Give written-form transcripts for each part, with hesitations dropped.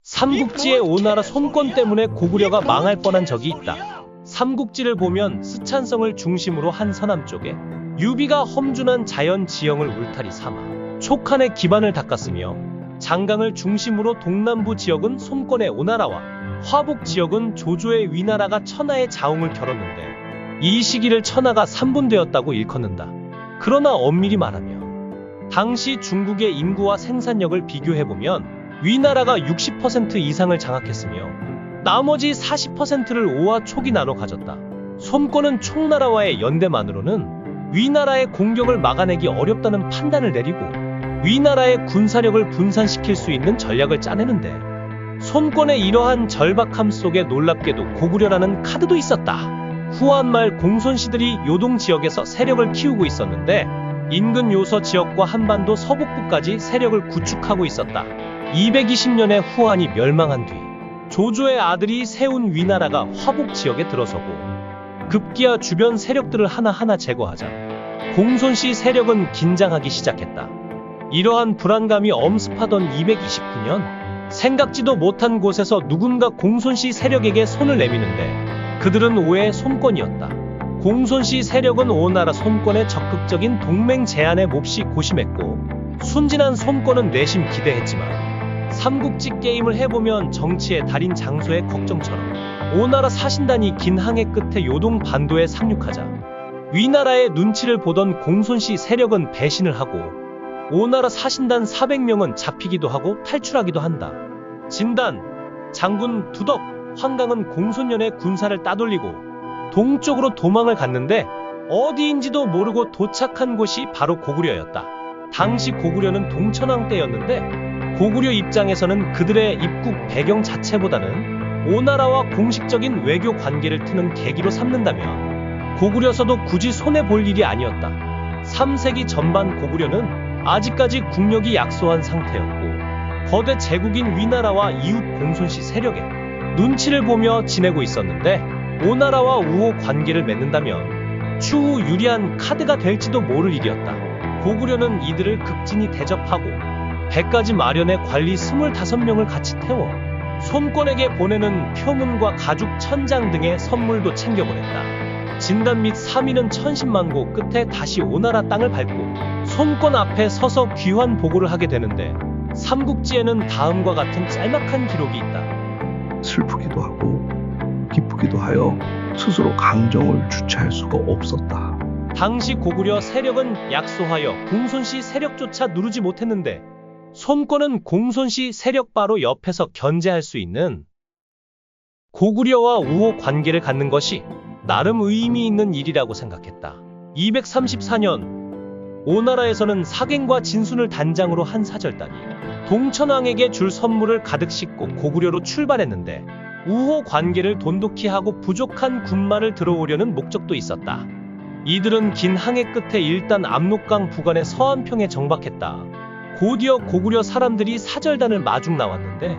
삼국지의 오나라 손권 때문에 고구려가 망할 뻔한 적이 있다. 삼국지를 보면 스촨성을 중심으로 한 서남 쪽에 유비가 험준한 자연 지형을 울타리 삼아 촉한의 기반을 닦았으며, 장강을 중심으로 동남부 지역은 손권의 오나라와 화북 지역은 조조의 위나라가 천하의 자웅을 겨뤘는데, 이 시기를 천하가 3분되었다고 일컫는다. 그러나 엄밀히 말하면 당시 중국의 인구와 생산력을 비교해보면 위나라가 60% 이상을 장악했으며 나머지 40%를 오와 촉이 나눠 가졌다. 손권은 촉나라와의 연대만으로는 위나라의 공격을 막아내기 어렵다는 판단을 내리고 위나라의 군사력을 분산시킬 수 있는 전략을 짜내는데, 손권의 이러한 절박함 속에 놀랍게도 고구려라는 카드도 있었다. 후한 말 공손씨들이 요동 지역에서 세력을 키우고 있었는데, 인근 요서 지역과 한반도 서북부까지 세력을 구축하고 있었다. 220년에 후한이 멸망한 뒤 조조의 아들이 세운 위나라가 화북 지역에 들어서고 급기야 주변 세력들을 하나하나 제거하자 공손씨 세력은 긴장하기 시작했다. 이러한 불안감이 엄습하던 229년, 생각지도 못한 곳에서 누군가 공손씨 세력에게 손을 내미는데, 그들은 오의 손권이었다. 공손씨 세력은 오나라 손권의 적극적인 동맹 제안에 몹시 고심했고, 순진한 손권은 내심 기대했지만, 삼국지 게임을 해보면 정치의 달인 장소의 걱정처럼 오나라 사신단이 긴 항해 끝에 요동 반도에 상륙하자 위나라의 눈치를 보던 공손씨 세력은 배신을 하고 오나라 사신단 400명은 잡히기도 하고 탈출하기도 한다. 진단, 장군 두덕, 황강은 공손년의 군사를 따돌리고 동쪽으로 도망을 갔는데, 어디인지도 모르고 도착한 곳이 바로 고구려였다. 당시 고구려는 동천왕 때였는데, 고구려 입장에서는 그들의 입국 배경 자체보다는 오나라와 공식적인 외교 관계를 트는 계기로 삼는다면 고구려서도 굳이 손해볼 일이 아니었다. 3세기 전반 고구려는 아직까지 국력이 약소한 상태였고, 거대 제국인 위나라와 이웃 공손씨 세력의 눈치를 보며 지내고 있었는데, 오나라와 우호 관계를 맺는다면 추후 유리한 카드가 될지도 모를 일이었다. 고구려는 이들을 극진히 대접하고 100가지 마련의 관리 25명을 같이 태워 손권에게 보내는 표문과 가죽 천장 등의 선물도 챙겨보냈다. 진단 및 사민은 천신만고 끝에 다시 오나라 땅을 밟고 손권 앞에 서서 귀환 보고를 하게 되는데, 삼국지에는 다음과 같은 짤막한 기록이 있다. 슬프기도 하고 기쁘기도 하여 스스로 감정을 주체할 수가 없었다. 당시 고구려 세력은 약소하여 공손씨 세력조차 누르지 못했는데, 손권은 공손씨 세력 바로 옆에서 견제할 수 있는 고구려와 우호 관계를 갖는 것이 나름 의미 있는 일이라고 생각했다. 234년 오나라에서는 사갱과 진순을 단장으로 한 사절단이 동천왕에게 줄 선물을 가득 싣고 고구려로 출발했는데, 우호 관계를 돈독히 하고 부족한 군마를 들어오려는 목적도 있었다. 이들은 긴 항해 끝에 일단 압록강 부근의 서안평에 정박했다. 곧이어 고구려 사람들이 사절단을 마중 나왔는데,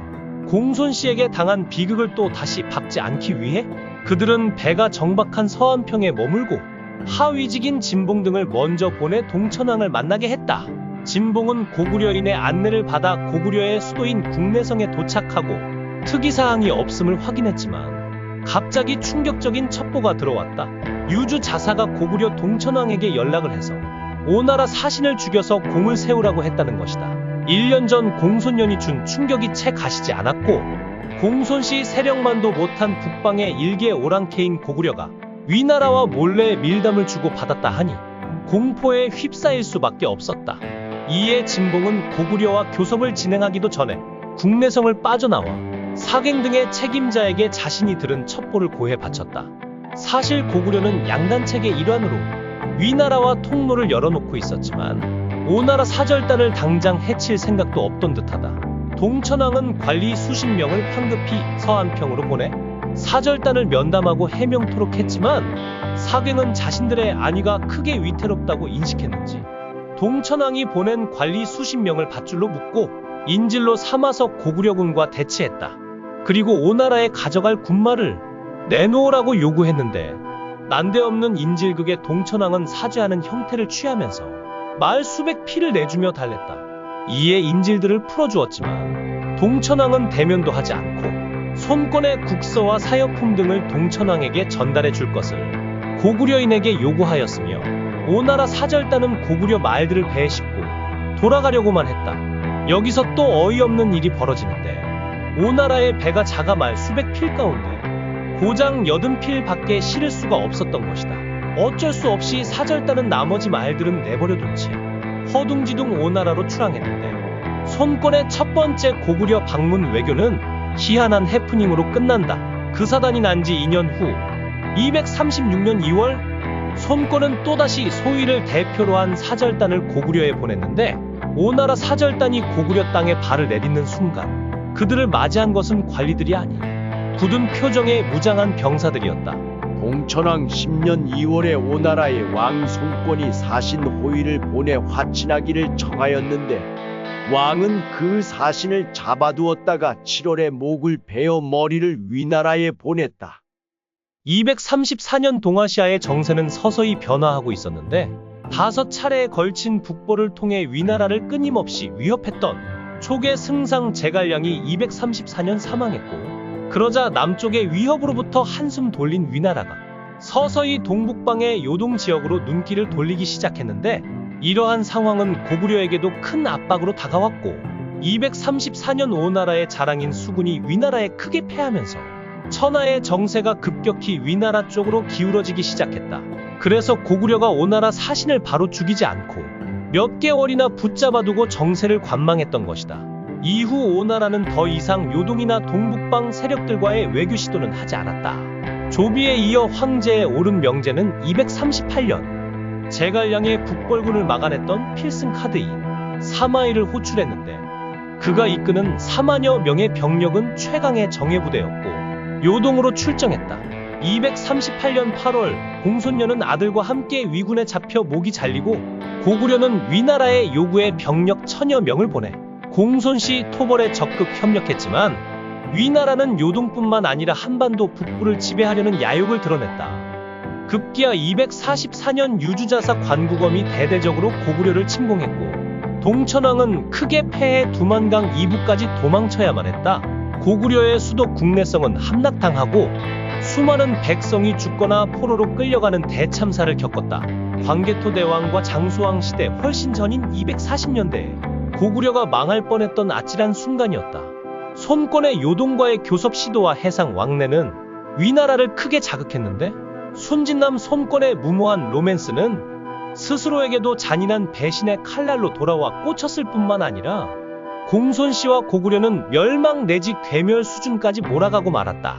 공손씨에게 당한 비극을 또 다시 밟지 않기 위해 그들은 배가 정박한 서안평에 머물고 하위직인 진봉 등을 먼저 보내 동천왕을 만나게 했다. 진봉은 고구려인의 안내를 받아 고구려의 수도인 국내성에 도착하고 특이사항이 없음을 확인했지만 갑자기 충격적인 첩보가 들어왔다. 유주 자사가 고구려 동천왕에게 연락을 해서 오나라 사신을 죽여서 공을 세우라고 했다는 것이다. 1년 전 공손년이 준 충격이 채 가시지 않았고, 공손씨 세력만도 못한 북방의 일개 오랑캐인 고구려가 위나라와 몰래 밀담을 주고 받았다 하니 공포에 휩싸일 수밖에 없었다. 이에 진봉은 고구려와 교섭을 진행하기도 전에 국내성을 빠져나와 사갱 등의 책임자에게 자신이 들은 첩보를 고해 바쳤다. 사실 고구려는 양단책의 일환으로 위나라와 통로를 열어놓고 있었지만 오나라 사절단을 당장 해칠 생각도 없던 듯하다. 동천왕은 관리 수십 명을 황급히 서안평으로 보내 사절단을 면담하고 해명토록 했지만, 사갱은 자신들의 안위가 크게 위태롭다고 인식했는지 동천왕이 보낸 관리 수십 명을 밧줄로 묶고 인질로 삼아서 고구려군과 대치했다. 그리고 오나라에 가져갈 군마를 내놓으라고 요구했는데, 난데없는 인질극에 동천왕은 사죄하는 형태를 취하면서 말 수백 피를 내주며 달랬다. 이에 인질들을 풀어주었지만 동천왕은 대면도 하지 않고 손권의 국서와 사여품 등을 동천왕에게 전달해 줄 것을 고구려인에게 요구하였으며 오나라 사절단은 고구려 말들을 배에 싣고 돌아가려고만 했다. 여기서 또 어이없는 일이 벌어지는데 오나라의 배가 작아 말 수백 필 가운데 고장 80필 밖에 실을 수가 없었던 것이다. 어쩔 수 없이 사절단은 나머지 말들은 내버려둔 채 허둥지둥 오나라로 출항했는데 손권의 첫 번째 고구려 방문 외교는 희한한 해프닝으로 끝난다. 그 사단이 난 지 2년 후 236년 2월 손권은 또다시 소위를 대표로 한 사절단을 고구려에 보냈는데 오나라 사절단이 고구려 땅에 발을 내딛는 순간 그들을 맞이한 것은 관리들이 아닌 굳은 표정의 무장한 병사들이었다. 동천왕 10년 2월에 오나라의 왕 손권이 사신 호위를 보내 화친하기를 청하였는데 왕은 그 사신을 잡아두었다가 7월에 목을 베어 머리를 위나라에 보냈다. 234년 동아시아의 정세는 서서히 변화하고 있었는데 5차례에 걸친 북벌을 통해 위나라를 끊임없이 위협했던 초계 승상 제갈량이 234년 사망했고 그러자 남쪽의 위협으로부터 한숨 돌린 위나라가 서서히 동북방의 요동 지역으로 눈길을 돌리기 시작했는데 이러한 상황은 고구려에게도 큰 압박으로 다가왔고 234년 오나라의 자랑인 수군이 위나라에 크게 패하면서 천하의 정세가 급격히 위나라 쪽으로 기울어지기 시작했다. 그래서 고구려가 오나라 사신을 바로 죽이지 않고 몇 개월이나 붙잡아두고 정세를 관망했던 것이다. 이후 오나라는 더 이상 요동이나 동북방 세력들과의 외교 시도는 하지 않았다. 조비에 이어 황제에 오른 명제는 238년 제갈량의 북벌군을 막아냈던 필승 카드인 사마이를 호출했는데 그가 이끄는 4만여 명의 병력은 최강의 정예부대였고 요동으로 출정했다. 238년 8월 공손녀는 아들과 함께 위군에 잡혀 목이 잘리고 고구려는 위나라의 요구에 병력 1000여 명을 보내 공손씨 토벌에 적극 협력했지만 위나라는 요동뿐만 아니라 한반도 북부를 지배하려는 야욕을 드러냈다. 급기야 244년 유주자사 관국엄이 대대적으로 고구려를 침공했고 동천왕은 크게 패해 두만강 이북까지 도망쳐야만 했다. 고구려의 수도 국내성은 함락당하고 수많은 백성이 죽거나 포로로 끌려가는 대참사를 겪었다. 광개토 대왕과 장수왕 시대 훨씬 전인 240년대에 고구려가 망할 뻔했던 아찔한 순간이었다. 손권의 요동과의 교섭 시도와 해상 왕래는 위나라를 크게 자극했는데 순진남 손권의 무모한 로맨스는 스스로에게도 잔인한 배신의 칼날로 돌아와 꽂혔을 뿐만 아니라 공손씨와 고구려는 멸망 내지 괴멸 수준까지 몰아가고 말았다.